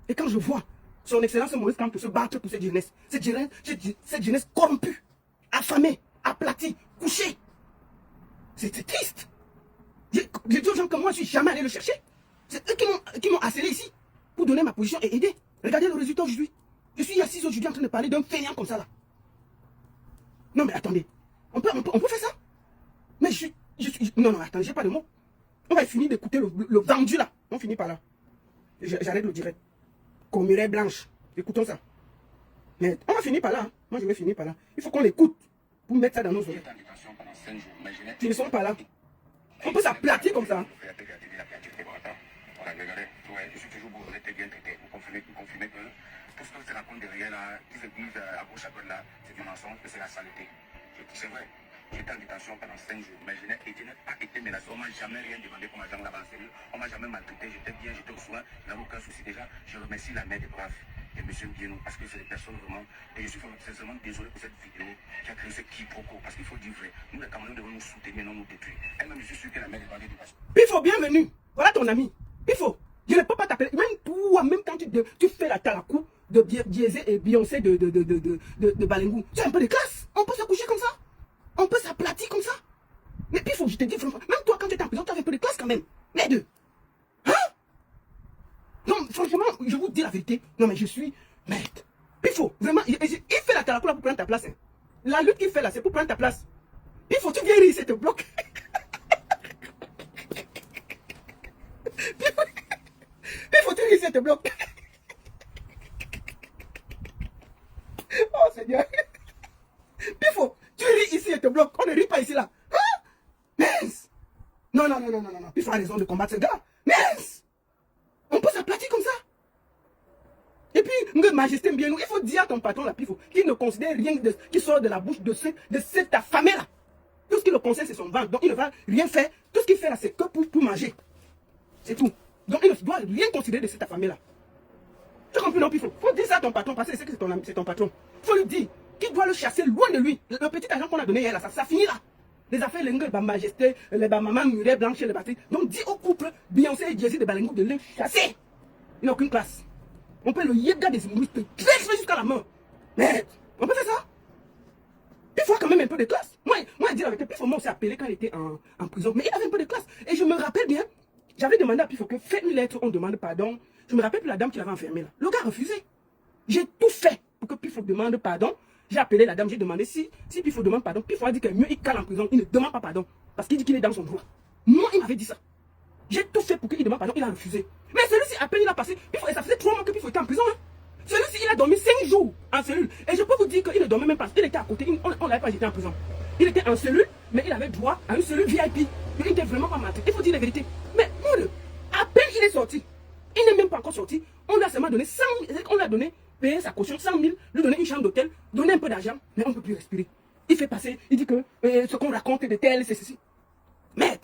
Et quand je vois son excellence Maurice Kamto se battre pour cette jeunesse corrompue, affamée, aplatie, couchée. C'est triste. J'ai dit aux gens que moi, je ne suis jamais allé le chercher. C'est eux qui m'ont harcelé ici pour donner ma position et aider. Regardez le résultat aujourd'hui. Je suis assis aujourd'hui en train de parler d'un fainéant comme ça là. Non mais attendez. On peut faire ça? Mais non, attendez, j'ai pas de mots. On va finir d'écouter le vendu là. On finit par là. J'arrête le direct. Comme Mireille Blanche. Écoutons ça. Mais on va finir par là. Hein. Moi je vais finir par là. Il faut qu'on l'écoute pour mettre ça dans nos oreilles. Ils ne sont pas là. On peut s'aplatir comme ça. Je suis toujours honnête et bien traité. Vous confirmez que tout ce que se raconte derrière là, qui se disent à gauche à droite là, c'est du mensonge et c'est la saleté. C'est vrai. J'étais en détention pendant 5 jours, mais je n'ai pas été menacé. On ne m'a jamais rien demandé pour ma jambe là-bas en cellule. On ne m'a jamais maltraité. J'étais bien, j'étais au soin. Je n'avais aucun souci déjà. Je remercie la mère des braves et M. Bienou parce que c'est des personnes vraiment. Et je suis sincèrement désolé pour cette vidéo qui a créé ce quiproquo. Parce qu'il faut dire vrai. Nous, les Camerounais, devons nous soutenir, non nous détruire. Elle-même, je suis sûr que la mère des braves est du passé. Pifo, bienvenue. Voilà ton ami. Pifo, je ne peux pas t'appeler. Même toi. ou en même temps tu fais la talakou de Jay-Z et Beyoncé de Balengou. Tu as un peu de classe. On peut se coucher comme ça. On peut s'aplatir comme ça. Mais puis il faut que je te dise, franchement, même toi quand tu étais en prison, tu avais un peu de classe quand même. Les deux. Hein? Non, franchement, je vous dis la vérité. Non, mais je suis merde. Il faut, vraiment, il fait la talakou là pour prendre ta place. Hein. La lutte qu'il fait là, c'est pour prendre ta place. Il faut que tu viennes rire, c'est te bloque. Il faut que tu rires, c'est te bloque. Oh Seigneur. Il faut, tu ris ici et te bloque. On ne rit pas ici là. Hein? Mince. Non. Il faut raison de combattre ce gars. Mince. On peut s'aplatir comme ça. Et puis, majesté bien nous, il faut dire à ton patron là, Pifo, qu'il ne considère rien qui sort de la bouche de cette affamé là. Tout ce qu'il le concerne, c'est son ventre. Donc il ne va rien faire. Tout ce qu'il fait là, c'est que pour manger. C'est tout. Donc il ne doit rien considérer de cette affamé là. Tu comprends non, Pifo? Il faut dire ça à ton patron, parce que c'est ton patron. Il faut lui dire qu'il doit le chasser loin de lui. Le petit argent qu'on a donné hier là, ça finit là. Les affaires, les majesté, les maman Muret, Blanche et les batteries. Donc dis au couple, Beyoncé et Jay-Z de Balengou de les chasser. Il n'a aucune classe. On peut le yéga des humoristes, jusqu'à la mort. Merde, on peut faire ça. Il faut quand même un peu de classe. Moi, dire avec Pifo, moi, on s'est appelé quand il était en prison. Mais il avait un peu de classe. Et je me rappelle bien, j'avais demandé à Pifo que fais une lettre, on demande pardon. Je me rappelle plus la dame qui l'avait enfermé là. Le gars a refusé. J'ai tout fait pour que Pifo demande pardon. J'ai appelé la dame, j'ai demandé si Pifo demande pardon. Pifo a dit que mieux il cale en prison, il ne demande pas pardon. Parce qu'il dit qu'il est dans son droit. Moi, il m'avait dit ça. J'ai tout fait pour qu'il demande pardon, il a refusé. Mais celui-ci, à peine il a passé, Pifo, et ça faisait 3 mois que Pifo était en prison. Hein. Celui-ci, il a dormi 5 jours en cellule. Et je peux vous dire qu'il ne dormait même pas. Il était à côté, on l'avait pas jeté en prison. Il était en cellule, mais il avait droit à une cellule VIP. Il n'était vraiment pas maltraité. Il faut dire la vérité. Mais à peine il est sorti, il n'est même pas encore sorti. On lui a seulement donné 100 000, on lui a donné, payer sa caution 100 000, lui donner une chambre d'hôtel, donner un peu d'argent, mais on ne peut plus respirer. Il fait passer, il dit que ce qu'on raconte de tel, c'est ceci. Merde.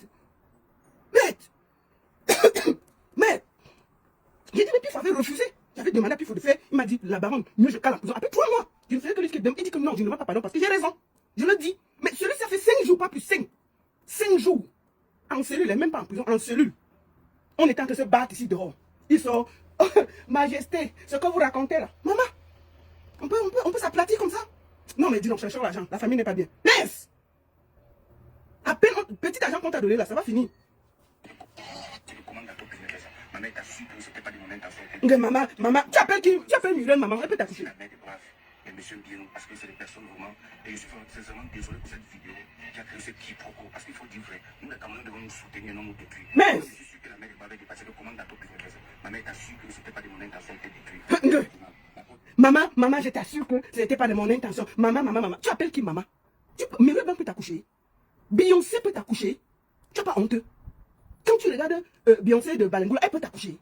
J'ai dit, mais Pifo avait refusé. J'avais demandé à Pifo de faire. Il m'a dit, la baronne, mieux je cale en prison. Après 3 mois, je ne faisais que lui qu'il dit que non, je ne demande pas pardon parce que j'ai raison. Je le dis. Mais celui-ci a fait 5 jours, pas plus 5. 5 jours. En cellule, il n'est même pas en prison, en cellule. On est en train de se battre ici dehors. Ils sont, oh, majesté, ce que vous racontez là. Maman, on peut s'aplatir comme ça. Non, mais dis donc, cherchons l'argent. La famille n'est pas bien. Mince. À peine, petit argent qu'on t'a donné là, ça va finir. Maman, tu appelles qui? Tu appelles Muriel, maman, elle peut t'afficher. Monsieur Bielou, parce que c'est des personnes vraiment, et je suis sincèrement désolé pour cette vidéo qui a créé ce quiproquo, parce qu'il faut dire vrai, nous les Camerounais devons nous soutenir, non nous détruire. Mais je suis sûr que la mère avait dépassé le commande d'Ato Privilège. Ma mère t'a sûr que ce n'était pas de mon intention de détruire. Maman, je t'assure que ce n'était pas de mon intention. Maman, tu appelles qui maman? Muriel peut t'accoucher. Beyoncé peut t'accoucher. Tu n'as pas honte? Quand tu regardes Beyoncé de Balengou, elle peut t'accoucher.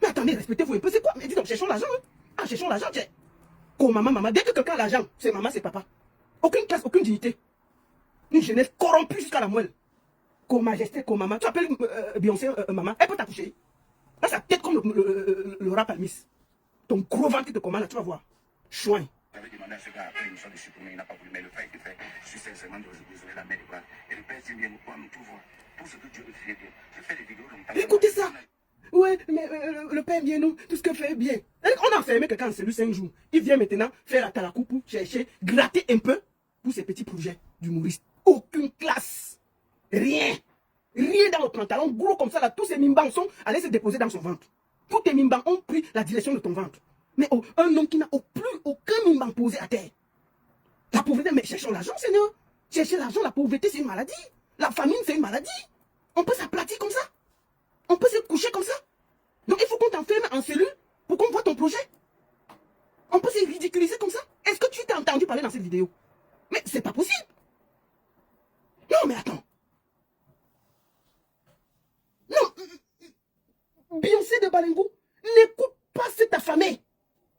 Mais attendez, respectez-vous un peu, c'est quoi? Mais dis donc, cherchons l'argent. Hein? Ah, cherchons l'argent, tiens. Maman, dès que quelqu'un a l'argent, c'est maman, c'est papa. Aucune classe, aucune dignité. Une jeunesse corrompue jusqu'à la moelle. Majesté, maman. Tu appelles Beyoncé maman, elle peut t'accoucher. Là, ça tête comme le rap Almis. Ton gros ventre qui te commande, là, tu vas voir. Chouin. J'avais demandé à ce gars après l'émission de supprimer, il n'a pas voulu, mais le fait a été fait. Je suis sincèrement désolé, la mère de bras. Et le père, c'est bien, nous pouvons tout voir. Tout ce que Dieu veut faire bien. Je fais des vidéos longtemps. Écoutez ça. Ouais, mais le père bien nous, tout ce que fait bien. On a enfermé quelqu'un en cellule 5 jours. Il vient maintenant faire la talakou pour chercher, gratter un peu pour ses petits projets d'humoriste. Aucune classe. Rien dans le pantalon, gros comme ça, là, tous ces mimbans sont allés se déposer dans son ventre. Tous tes mimbans ont pris la direction de ton ventre. Mais un homme qui n'a plus aucun mimban posé à terre. La pauvreté, mais cherchons l'argent, Seigneur. Chercher l'argent, la pauvreté, c'est une maladie. La famine, c'est une maladie. On peut s'aplatir comme ça. On peut se coucher comme ça. Donc il faut qu'on t'enferme en cellule pour qu'on voit ton projet. On peut se ridiculiser comme ça. Est-ce que tu t'es entendu parler dans cette vidéo? Mais c'est pas possible. Non, mais attends. Non. Beyoncé de Balengou, n'écoute pas cette affamée.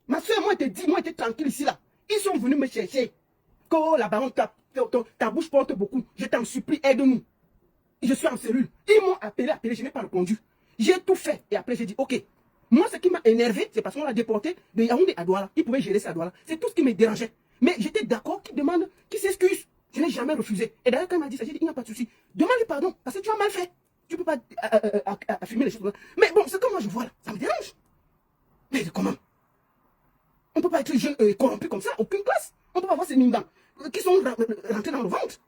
Ma soeur, moi, moi, j'étais tranquille ici, là. Ils sont venus me chercher. Quand la baronne, ta bouche porte beaucoup. Je t'en supplie, aide-nous. Je suis en cellule. Ils m'ont appelé, je n'ai pas répondu. J'ai tout fait. Et après, j'ai dit, ok. Moi, ce qui m'a énervé, c'est parce qu'on l'a déporté de Yaoundé à Douala. Il pouvait gérer ça à Douala. C'est tout ce qui me dérangeait. Mais j'étais d'accord qu'il demande, qu'il s'excuse. Je n'ai jamais refusé. Et d'ailleurs, quand il m'a dit ça, j'ai dit, il n'y a pas de souci. Demande-lui pardon, parce que tu as mal fait. Tu ne peux pas affirmer les choses. Mais bon, c'est comme moi je vois là. Ça me dérange. Mais comment? On ne peut pas être jeune et corrompu comme ça, aucune classe. On ne peut pas avoir ces mines qui sont rentrés dans le ventre.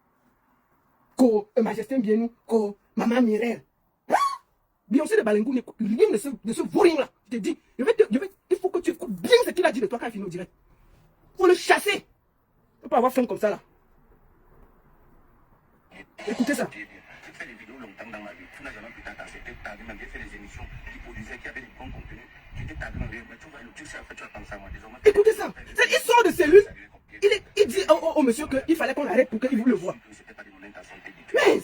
Majesté Mbienou, Maman Mirel. Hein? Beyoncé de Balengou n'écoute rien de ce vaurien-là. Je te dis, il faut que tu écoutes bien ce qu'il a dit de toi quand il finit au direct. Il faut le chasser. Il ne peut pas avoir faim comme ça là. Écoutez ça. J'ai fait des vidéos longtemps dans ma vie. Tu n'as jamais pu t'intercepter. Tu as même fait des émissions qui produisaient, qui avaient du bon contenu. Tu t'es tagué dans les. Mais tu vois, le truc, c'est en fait, tu as pensé à moi. Désormais, écoutez ça. Il sort de cellule. Il dit au monsieur qu'il fallait qu'on l'arrête pour qu'il vous le voie. C'était pas de mon intention de dire. Mais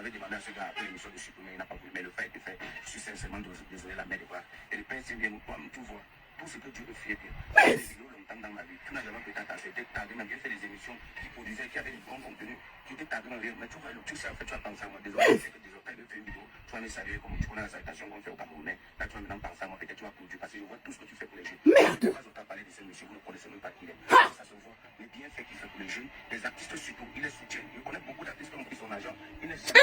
J'avais demandé à ce gars après l'émission de supprimer, il n'a pas voulu, mais le fait a été fait. Je suis sincèrement désolé, la mère de quoi. Et le père, c'est bien, tu vois, tout ce que Dieu veut faire bien. J'ai fait des vidéos longtemps dans ma vie. Tu n'as jamais peut-être accepté, tu as bien fait des émissions qui produisaient, qui avaient du bon contenu. Tu t'es tagué dans les. Mais tu vois, le truc, c'est en fait, tu as pensé à moi. Désolé, c'est que désormais, quand je fais une vidéo, tu vas me saluer comme tu connais la salutation qu'on fait au Camerounais. Là, tu vas maintenant penser à moi, peut-être tu vas produire, parce que je vois tout ce que tu fais pour les jeunes. merde. Quand on t'a parlé de ce monsieur, vous ne connaissez même pas qui il est. Ça se voit, les bienfaits qu'il fait pour les jeunes, les artistes surtout, il les soutient. Je connais beaucoup d'artistes qui ont pris son argent. Il les soutient.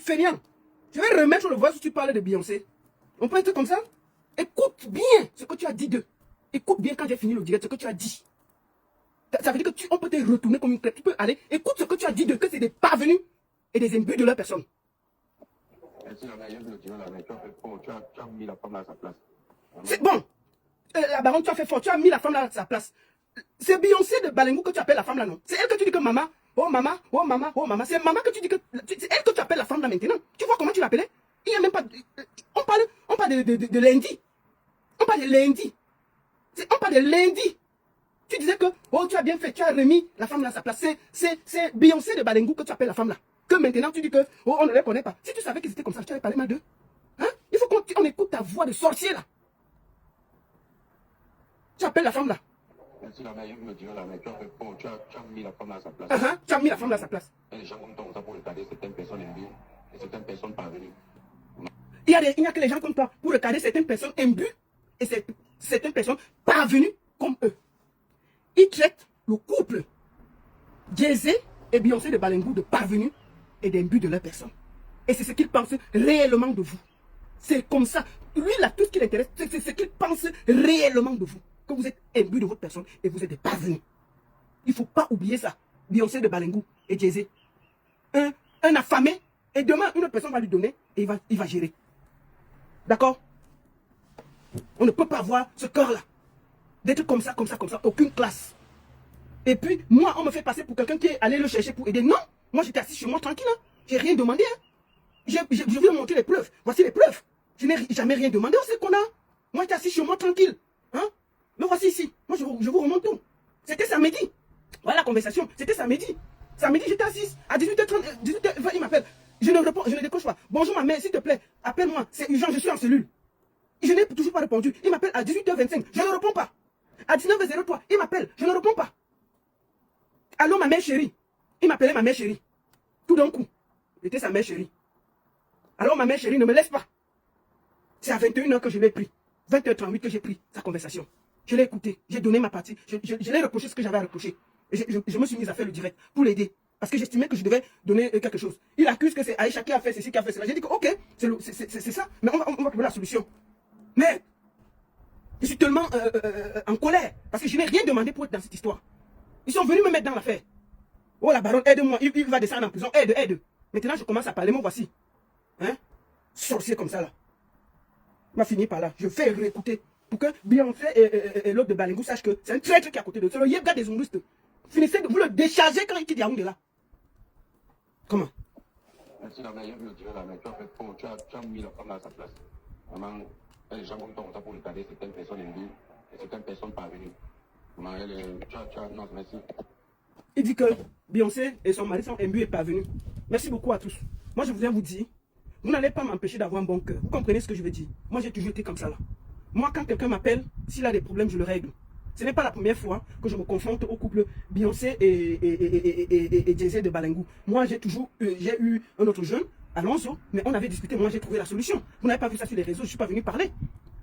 Fainéant, je vais remettre le voix si tu parles de Beyoncé. On peut être comme ça? Écoute bien ce que tu as dit d'eux. Écoute bien quand j'ai fini le direct, ce que tu as dit. Ça veut dire que on peut te retourner comme une crêpe. Tu peux aller. Écoute ce que tu as dit d'eux, que c'est des parvenus et des imbus de leur personne. Tu as mis la femme à sa place. C'est bon. La baronne, tu as fait fort. Tu as mis la femme là à sa place. C'est Beyoncé de Balengou que tu appelles la femme là, non? C'est elle que tu dis que maman, oh maman, oh maman, oh maman. C'est maman que tu dis que. C'est elle que tu appelles la femme là maintenant. Tu vois comment tu l'appelais? Il n'y a même pas. On parle de lundi. On parle de lundi. On parle de lundi. Tu disais que, oh, tu as bien fait, tu as remis la femme là à sa place. C'est Beyoncé de Balengou que tu appelles la femme là. Que maintenant tu dis que, oh, on ne les connaît pas. Si tu savais qu'ils étaient comme ça, tu avais parlé mal d'eux. Hein? Il faut qu'on écoute ta voix de sorcier là. Tu appelles la femme là. Tu as mis la femme à sa place. Tu as mis la femme là à sa place. Et les gens comme toi, on t'a pour regarder certaines personnes imbues et certaines personnes parvenues. Il n'y a que les gens comme toi pour regarder certaines personnes imbues et certaines personnes parvenues comme eux. Ils traitent le couple Jay-Z et Beyoncé de Balengou de parvenus et d'imbus de leur personne. Et c'est ce qu'ils pensent réellement de vous. C'est comme ça. Lui, là, tout ce qui l'intéresse, c'est ce qu'il pense réellement de vous. Que vous êtes imbus de votre personne et vous êtes des parvenus. Il ne faut pas oublier ça. Beyoncé de Balengou et Jay-Z. Un affamé, et demain, une autre personne va lui donner et il va gérer. D'accord? On ne peut pas avoir ce cœur-là. D'être comme ça, aucune classe. Et puis, moi, on me fait passer pour quelqu'un qui est allé le chercher pour aider. Non, moi, j'étais assis chez moi tranquille. Hein. J'ai rien demandé. Hein. Je vais montrer les preuves. Voici les preuves. Je n'ai jamais rien demandé. On sait qu'on a. Moi, j'étais assis chez moi tranquille. Hein? Mais voici ici. Moi, je vous remonte tout. C'était samedi. Voilà la conversation. C'était samedi. Samedi, j'étais assis. À 18h30, 18h20, il m'appelle. Je ne décroche pas. Bonjour, ma mère, s'il te plaît. Appelle-moi. C'est urgent, je suis en cellule. Je n'ai toujours pas répondu. Il m'appelle à 18h25. Je ne réponds pas. À 19h03, il m'appelle. Je ne réponds pas. Allô, ma mère chérie. Il m'appelait ma mère chérie. Tout d'un coup. C'était sa mère chérie. Alors, ma mère chérie, ne me laisse pas. C'est à 21h que je l'ai pris. 20h38 que j'ai pris sa conversation. Je l'ai écouté. J'ai donné ma partie. Je l'ai reproché ce que j'avais à reprocher. Et je me suis mis à faire le direct pour l'aider. Parce que j'estimais que je devais donner quelque chose. Il accuse que c'est Aïcha qui a fait ceci, qui a fait cela. J'ai dit que, ok, c'est ça. Mais on va trouver la solution. Mais, je suis tellement en colère. Parce que je n'ai rien demandé pour être dans cette histoire. Ils sont venus me mettre dans l'affaire. Oh, la baronne, aide-moi. Il va descendre en prison. Aide. Maintenant, je commence à parler. Moi, voici. Hein? Sorcier comme ça, là. Il m'a fini par là. Je vais réécouter. Pour que Beyoncé et l'autre de Balengou sachent que c'est un traître qui est à côté de eux. C'est le Yebga des Zonglistes. Finissez de vous le décharger quand il quitte Yaoundé là. Comment? Tu as mis la femme à sa place. Maman, les gens comme toi, on t'a pour regarder certaines personnes imbues et certaines personnes parvenues. Non, merci. Il dit que Beyoncé et son mari sont imbus et parvenus. Merci beaucoup à tous. Moi, je voudrais vous dire, vous n'allez pas m'empêcher d'avoir un bon cœur. Vous comprenez ce que je veux dire? Moi, j'ai toujours été comme ça là. Moi, quand quelqu'un m'appelle, s'il a des problèmes, je le règle. Ce n'est pas la première fois que je me confronte au couple Beyoncé et Jay-Z de Balengou. Moi, j'ai eu un autre jeune, Alonso, mais on avait discuté, moi j'ai trouvé la solution. Vous n'avez pas vu ça sur les réseaux, je ne suis pas venu parler.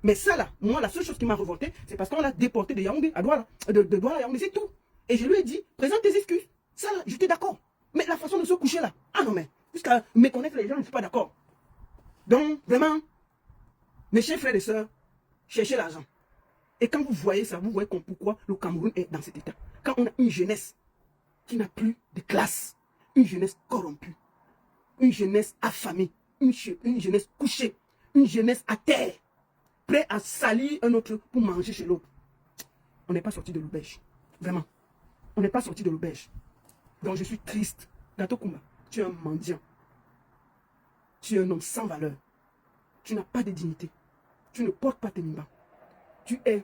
Mais ça là, moi, la seule chose qui m'a revolté, c'est parce qu'on l'a déporté de Yaoundé à Douala, de Douala à Yaoundé, c'est tout. Et je lui ai dit, présente tes excuses. Ça là, j'étais d'accord. Mais la façon de se coucher là, ah non mais, jusqu'à méconnaître les gens, je ne suis pas d'accord. Donc, vraiment, mes chers frères et sœurs, cherchez l'argent. Et quand vous voyez ça, vous voyez pourquoi le Cameroun est dans cet état. Quand on a une jeunesse qui n'a plus de classe, une jeunesse corrompue, une jeunesse affamée, une jeunesse couchée, une jeunesse à terre, prêt à salir un autre pour manger chez l'autre. On n'est pas sorti de l'auberge. Vraiment. On n'est pas sorti de l'auberge. Donc je suis triste. Gato Kumba, tu es un mendiant. Tu es un homme sans valeur. Tu n'as pas de dignité. Tu ne portes pas tes mimbas. Tu es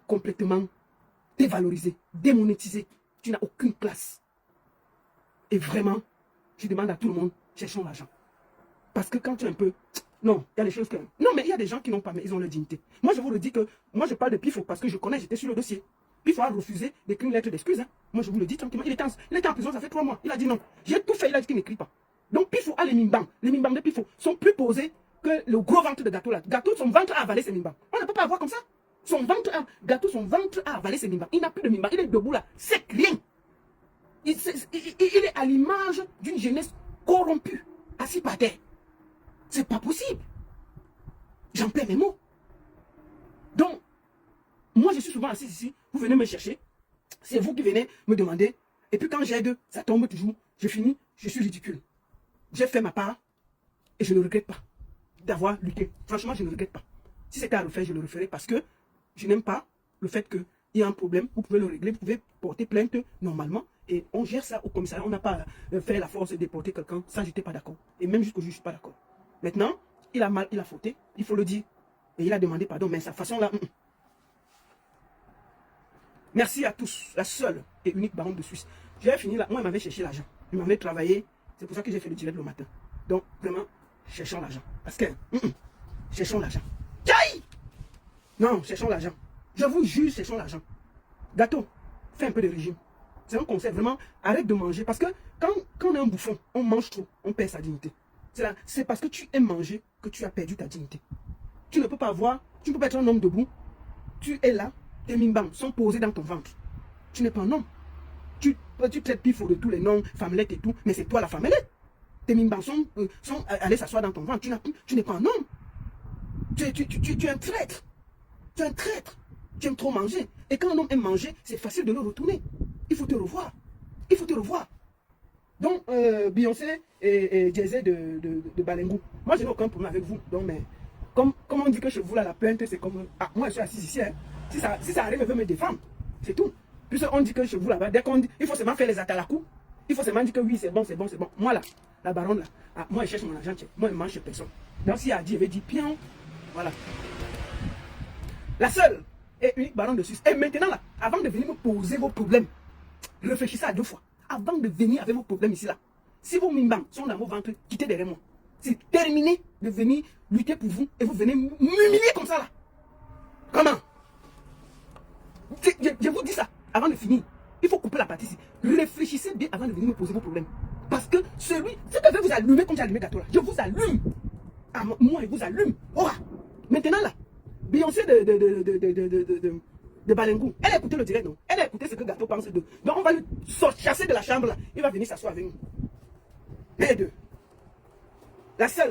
complètement dévalorisé, démonétisé. Tu n'as aucune classe. Et vraiment, je demande à tout le monde, cherchons l'argent. Parce que quand tu es un peu... Non, il y a des choses que... Non, mais il y a des gens qui n'ont pas, mais ils ont leur dignité. Moi, je vous le dis que... Moi, je parle de Pifo parce que je connais, j'étais sur le dossier. Pifo a refusé d'écrire une lettre d'excuse. Hein. Moi, je vous le dis tranquillement. Il était en prison, ça fait 3 mois. Il a dit non. J'ai tout fait, il a dit qu'il n'écrit pas. Donc, Pifo a les mimbans. Les mimbans de Pifo sont plus posés que le gros ventre de Gâteau là. Gâteau, son ventre a avalé ses mimbans. On ne peut pas avoir comme ça. Gâteau, son ventre a avalé ses mimbans. Il n'a plus de mimbans. Il est debout là. C'est rien. Il est à l'image d'une jeunesse corrompue, assis par terre. C'est pas possible. J'en perds mes mots. Donc, moi je suis souvent assis ici, vous venez me chercher, c'est vous qui venez me demander, et puis quand j'aide, ça tombe toujours, je finis, je suis ridicule. J'ai fait ma part, et je ne regrette pas d'avoir lutté. Franchement, je ne regrette pas. Si c'était à refaire, je le referais parce que je n'aime pas le fait qu'il y a un problème, vous pouvez le régler, vous pouvez porter plainte normalement, et on gère ça au commissariat. On n'a pas fait la force de déporter quelqu'un, ça j'étais pas d'accord. Et même jusqu'au juge, je suis pas d'accord. Maintenant, il a mal, il a fauté, il faut le dire. Et il a demandé pardon, mais sa façon là... Merci à tous, la seule et unique baronne de Suisse. J'ai fini là, moi il m'avait cherché l'argent. Il m'avait travaillé, c'est pour ça que j'ai fait le direct le matin. Donc vraiment, cherchons l'argent. Parce que, cherchons l'argent. Aïe! Non, cherchons l'argent. Je vous jure, cherchons l'argent. Gâteau, fais un peu de régime. C'est un conseil, vraiment, arrête de manger. Parce que quand on est un bouffon, on mange trop, on perd sa dignité. C'est parce que tu aimes manger que tu as perdu ta dignité. Tu ne peux pas avoir, tu ne peux pas être un homme debout. Tu es là, tes mimbams sont posés dans ton ventre. Tu n'es pas un homme. Tu traites Pifo de tous les noms, femmelette et tout, mais c'est toi la femmelette. Tes mimbams sont allés s'asseoir dans ton ventre. Tu n'es pas un homme. Tu es un traître. Tu es un traître. Tu aimes trop manger. Et quand un homme aime manger, c'est facile de le retourner. Il faut te revoir. Il faut te revoir. Donc, Beyoncé et Jay-Z de Balengou. Moi, je n'ai aucun problème avec vous. Donc, mais, comme on dit que chez vous, là, la plainte, c'est comme... Ah, moi, je suis assis ici. Hein. Si ça arrive, elle veut me défendre. C'est tout. Puis, on dit que chez vous, là-bas, dès qu'on dit... Il faut seulement faire les atalakou. Il faut seulement dire que oui, c'est bon, c'est bon, c'est bon. Moi, là, la baronne, là, ah, moi, je cherche mon argent. Moi, je ne mange chez personne. Donc, si elle a dit, elle veut dire, pion. Voilà. La seule et unique baronne de Suisse. Et maintenant, là, avant de venir me poser vos problèmes, réfléchissez à 2 fois. Avant de venir avec vos problèmes ici là. Si vos mimbans sont dans vos ventres, quittez derrière moi. C'est terminé de venir lutter pour vous et vous venez m'humilier comme ça là. Comment? Je vous dis ça avant de finir. Il faut couper la partie ici. Réfléchissez bien avant de venir me poser vos problèmes. Parce que celui, si je vais vous allumer comme j'ai allumé Gâteau là, je vous allume. Ah, moi, je vous allume. Oh, maintenant là, Beyoncé de Balengou, elle a écouté le direct, non? Elle a écouté ce que Gâteau pense d'eux. Donc on va le chasser de la chambre là. Il va venir s'asseoir avec nous. Et deux. La seule.